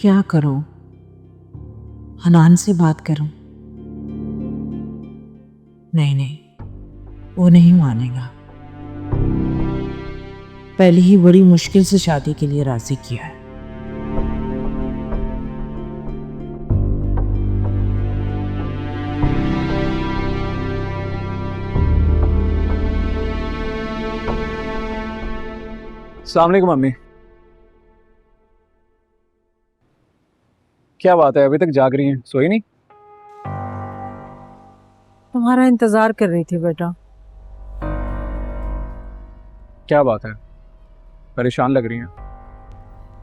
क्या करूं? हनान से बात करूं? नहीं नहीं, वो नहीं मानेगा। पहले ही बड़ी मुश्किल से शादी के लिए राजी किया है। अस्सलाम वालेकुम मम्मी। क्या बात है, अभी तक जाग रही हैं, सोई नहीं? तुम्हारा इंतजार कर रही थी बेटा। क्या बात है, परेशान लग रही हैं।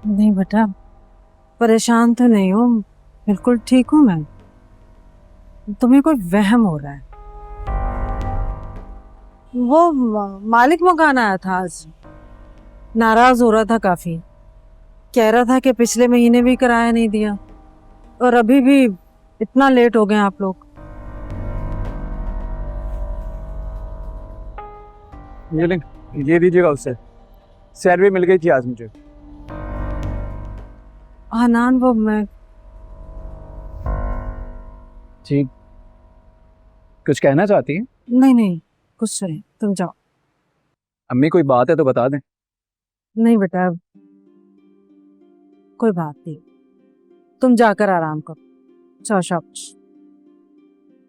नहीं बेटा, परेशान तो नहीं हूँ, बिल्कुल ठीक हूँ मैं। तुम्हें कोई वहम हो रहा है। वो मालिक मकान आया था आज, नाराज हो रहा था काफी। कह रहा था कि पिछले महीने भी किराया नहीं दिया और अभी भी इतना लेट हो गए आप लोग। ये दीजिएगा उससे, सैलरी मिल गई थी आज मुझे। हनान, वो मैं जी, कुछ कहना चाहती हैं? नहीं नहीं, कुछ नहीं, तुम जाओ। अम्मी कोई बात है तो बता दें। नहीं बेटा, कोई बात नहीं, तुम जाकर आराम करो। जाओ शाबाश।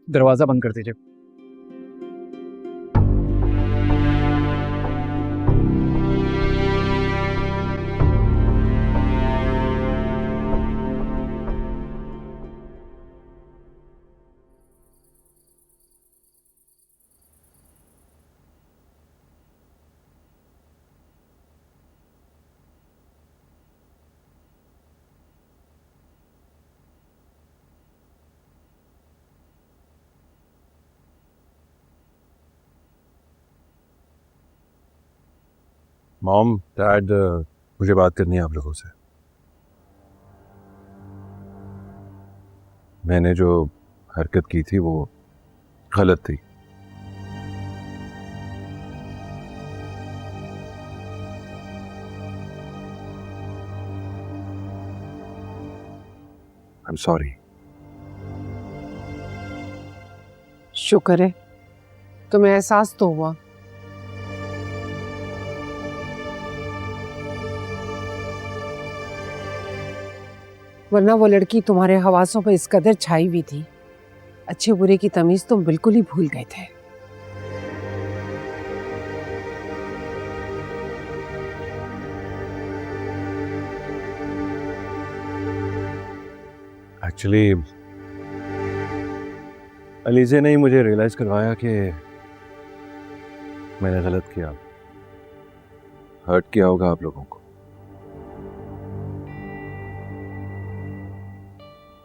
दरवाजा बंद कर दीजिए। मॉम, डैड, मुझे बात करनी है आप लोगों से। मैंने जो हरकत की थी वो गलत थी। I am sorry. शुक्र है तुम्हें एहसास तो हुआ। वरना वो लड़की तुम्हारे हवासों पर इस कदर छाई हुई थी, अच्छे बुरे की तमीज तुम बिल्कुल ही भूल गए थे। एक्चुअली अलीजे ने ही मुझे रियलाइज करवाया कि मैंने गलत किया, हर्ट किया होगा आप लोगों को।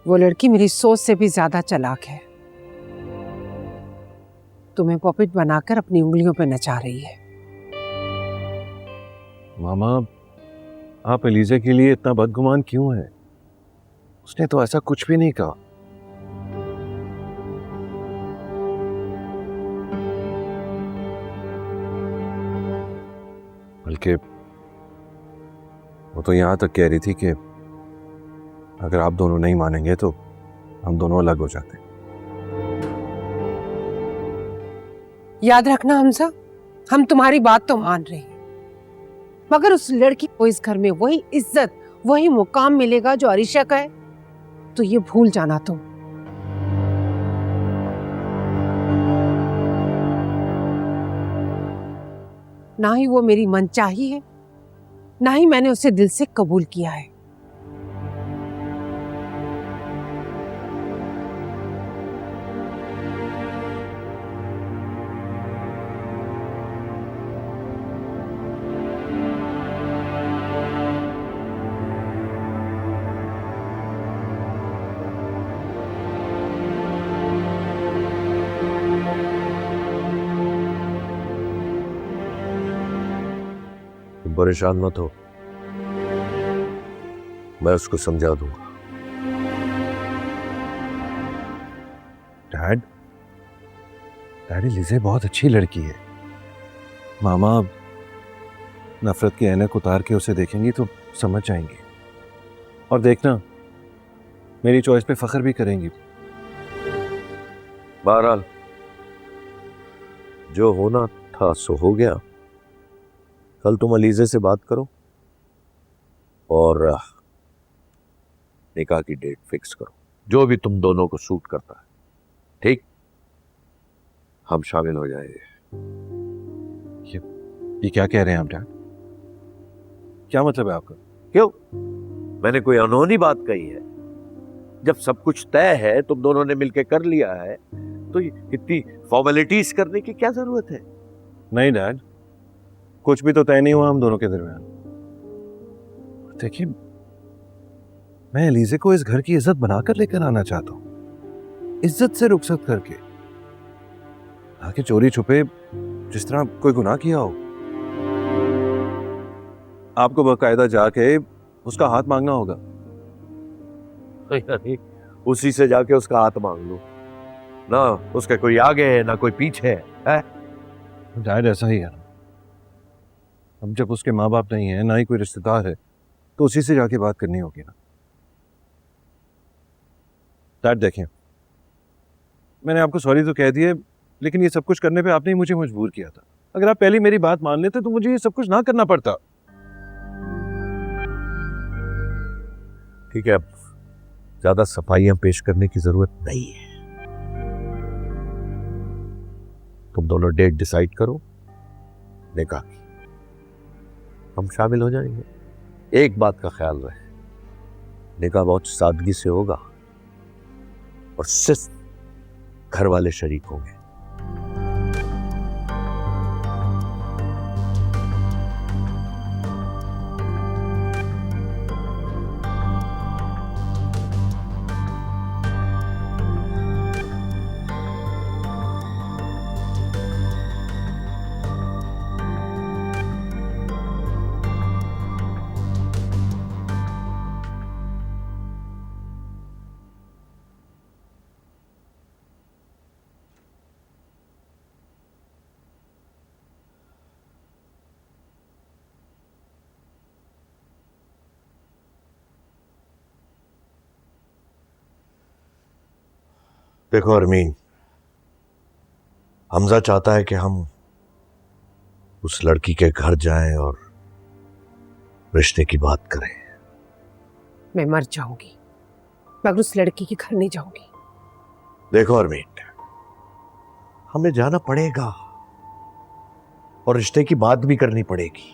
वो लड़की मेरी सोच से भी ज्यादा चालाक है, तुम्हें पॉपेट बनाकर अपनी उंगलियों पे नचा रही है। मामा, आप अलीजे के लिए इतना बदगुमान क्यों हैं? उसने तो ऐसा कुछ भी नहीं कहा। बल्कि वो तो यहां तक कह रही थी कि अगर आप दोनों नहीं मानेंगे तो हम दोनों अलग हो जाते हैं। याद रखना हमजा, हम तुम्हारी बात तो मान रहे हैं, मगर उस लड़की को इस घर में वही इज्जत, वही मुकाम मिलेगा जो अरीशा का है, तो ये भूल जाना तुम। ना ही वो मेरी मनचाही है, ना ही मैंने उसे दिल से कबूल किया है। तुम परेशान मत हो, मैं उसको समझा दूंगा। डैड, डैडी, लिज़े बहुत अच्छी लड़की है। मामा नफरत की ऐनक उतार के उसे देखेंगी तो समझ जाएंगी। और देखना, मेरी चॉइस पे फख्र भी करेंगी। बहरहाल जो होना था सो हो गया। कल तुम अलीजे से बात करो और निकाह की डेट फिक्स करो, जो भी तुम दोनों को सूट करता है। ठीक, हम शामिल हो जाएंगे। ये क्या कह रहे हैं आप डैड? क्या मतलब है आपका? क्यों, मैंने कोई अनहोनी बात कही है? जब सब कुछ तय है, तुम दोनों ने मिलकर कर लिया है, तो इतनी फॉर्मेलिटीज करने की क्या जरूरत है? नहीं डैड, कुछ भी तो तय नहीं हुआ हम दोनों के दरमियान। देखिए, मैं एलिजे को इस घर की इज्जत बनाकर लेकर आना चाहता हूं, इज्जत से रुखसत करके, ताकि चोरी छुपे जिस तरह कोई गुनाह किया हो। आपको बाकायदा जाके उसका हाथ मांगना होगा। यानी उसी से जाके उसका हाथ मांग लो ना, उसके कोई आगे है ना कोई पीछे है? डैड ऐसा ही है ना, अब जब उसके माँ बाप नहीं है, ना ही कोई रिश्तेदार है, तो उसी से जाके बात करनी होगी ना। डैड देखें, मैंने आपको सॉरी तो कह दिए, लेकिन ये सब कुछ करने पे आपने ही मुझे मजबूर किया था। अगर आप पहले मेरी बात मान लेते तो मुझे ये सब कुछ ना करना पड़ता। ठीक है, अब ज्यादा सफाइयां पेश करने की जरूरत नहीं है। तुम दोनों डेट डिसाइड करो निकाह की, हम शामिल हो जाएंगे। एक बात का ख्याल रहे, निकाह बहुत सादगी से होगा और सिर्फ घर वाले शरीक होंगे। देखो अरमीन, हमजा चाहता है कि हम उस लड़की के घर जाएं और रिश्ते की बात करें। मैं मर जाऊंगी मगर उस लड़की के घर नहीं जाऊंगी। देखो अरमीन, हमें जाना पड़ेगा और रिश्ते की बात भी करनी पड़ेगी।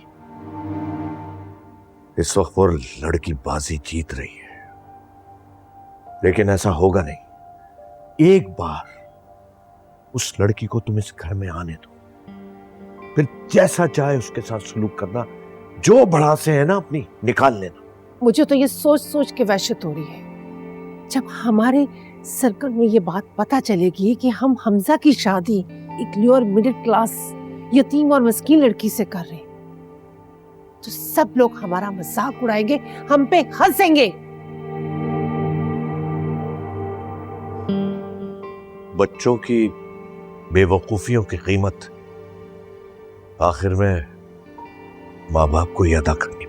इस वक्त वो लड़की बाजी जीत रही है, लेकिन ऐसा होगा नहीं। एक बार उस लड़की को तुम इस घर में आने दो, फिर जैसा चाहे उसके साथ सलूक करना, जो भड़ासे है ना अपनी निकाल लेना। मुझे तो ये सोच सोच के वहशत हो रही है, जब हमारे सर्कल में ये बात पता चलेगी कि हम हमजा की शादी एक लोअर मिडिल क्लास यतीम और मस्कीन लड़की से कर रहे हैं, तो सब लोग हमारा मजाक उड़ाएंगे, हम पे हंसेंगे। बच्चों की बेवकूफियों की कीमत आखिर में माँ बाप को ही अदा करनी